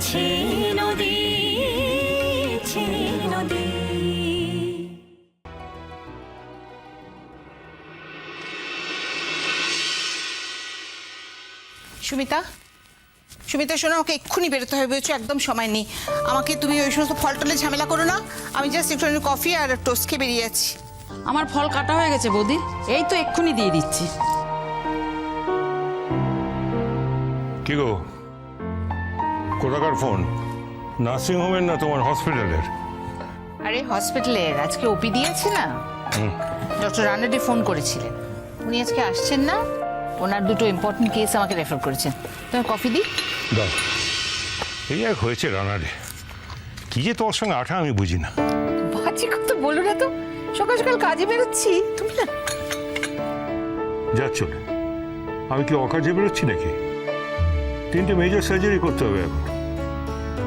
বইছে নদী, নদী। সুমিতা, সুমিতা শোনো, ওকে এক্ষুনি বেরোতে হবে, বলছো একদম সময় নেই। আমাকে তুমি ওই সমস্ত ফল টলে ঝামেলা করো না। আমি জাস্ট একটু কফি আর টোস্ট খেয়ে বেরিয়ে যাচ্ছি। আমার ফল কাটা হয়ে গেছে বৌদি, এই তো এক্ষুনি দিয়ে দিচ্ছি। কি গো, কোথাকার ফোন? নার্সিং হোমের না তোমার হসপিটালের? আরে হসপিটালের, আজকে ওপি দিয়েছে না, ডক্টর রানাডি ফোন করেছিলেন। উনি আজকে আসছেন না, ওনার দুটো ইম্পর্টেন্ট কেস আমাকে রেফার করেছেন। তোমার কফি দিই? দাও। এই এক হয়েছে রানারে, কি যে তোর সঙ্গে আঠা আমি বুঝি না। বাজে কথা বলো না তো, সকাল সকাল কাজে বেরোচ্ছি, তুমি না। যাচ্ছ না? আমি কি অকাজে বেরোচ্ছি নাকি? 3টে মেজর সার্জারি করতে হবে এখন।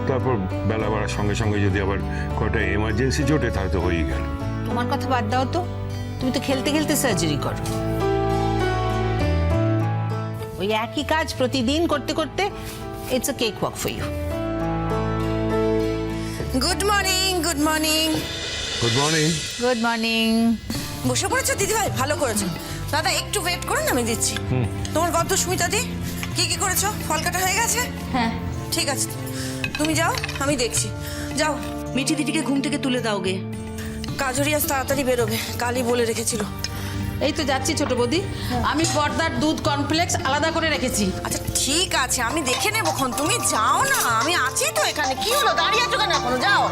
তারপর বেলা বাড়ার সঙ্গে সঙ্গে যদি আবার কয়টা এমার্জেন্সি জোটে তাহলে তো হয়েই গেল। তোমার কথা বাদ দাও তো, তুমি তো খেলতে খেলতে সার্জারি করো। ওই একই কাজ প্রতিদিন করতে করতে it's a cake walk for you. Good morning, good morning. Good morning. Good morning. বসে পড়েছো দিদিভাই? ভালো করেছো। দাদা একটু ওয়েট করুন, আমি দিচ্ছি। তোমার গল্প সুমিতা দি, কি কি করেছো? ফল কাটা হয়ে গেছে? হ্যাঁ ঠিক আছে, তুমি যাও, আমি দেখছি। যাও, মিঠি দিদিকে ঘুম থেকে তুলে দাও গে। কাজরি আজ তাড়াতাড়ি বেরোবে, কালই বলে রেখেছিল। এই তো যাচ্ছি ছোট বৌদি, আমি পর্দার দুধ কর্নফ্লেক্স আলাদা করে রেখেছি। আচ্ছা ঠিক আছে, আমি দেখে নেবো খন, তুমি যাও না, আমি আছি তো এখানে। কি হলো, দাঁড়িয়ে আছো কেন এখনো? যাও।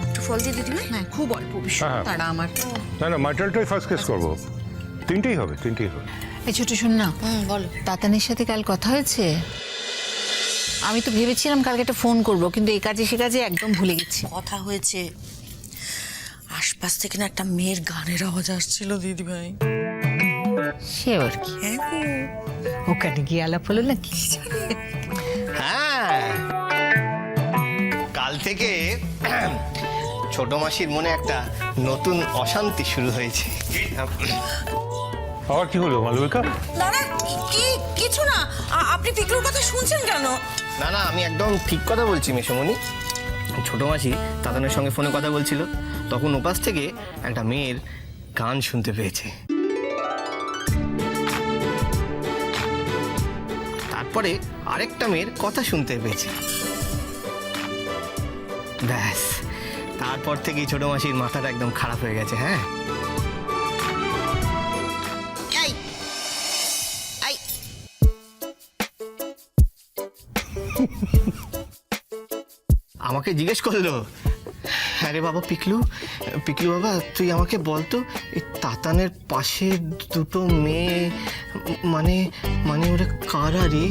একটু ফল দিয়ে দিদিভাই। হ্যাঁ, খুব অল্প ভীষণ হ্যাঁ। তারা আমার। না না, মার্টালটাই ফার্স্ট কেস করবো। 3টেই হবে, 3টেই হবে। এই ছোট শোন না, বলো। তাতানের সাথে কাল কথা হয়েছে। আমি তো ভেবেছিলাম কালকে একটা ফোন করব, কিন্তু এই কাজে সে কাজে একদম ভুলে গেছি। কথা হয়েছে, আশপাশ থেকে না একটা মেয়ের গানের আওয়াজ আসছিল দিদিভাই। সে আর কি, হ্যাঁ গো। ওখানে গিয়ে আলাপ হলো নাকি? হ্যাঁ, কাল থেকে ছোট মাসির মনে একটা নতুন অশান্তি শুরু হয়েছে। আবার কি হলো মালবিকা? না না, কি কিছু না। আপনি পিকলুর কথা শুনছেন কেন? না না, আমি একদম ঠিক কথা বলছি মেসমণি। ছোট মাসি তাতানের সঙ্গে ফোনে কথা বলছিল, তখন ওপাশ থেকে একটা মেয়ের গান শুনতে পেয়েছে। তারপরে আরেকটা মেয়ের কথা শুনতে পেয়েছে। ব্যাস, তারপর থেকেই ছোট মাসির মাথাটা একদম খারাপ হয়ে গেছে। হ্যাঁ, আমাকে জিজ্ঞেস করলো, হ্যাঁ রে বাবা পিকলু, পিকলু বাবা তুই আমাকে বলতো এই তাতানের পাশে দুটো মেয়ে মানে মানে ওরা কারা রে?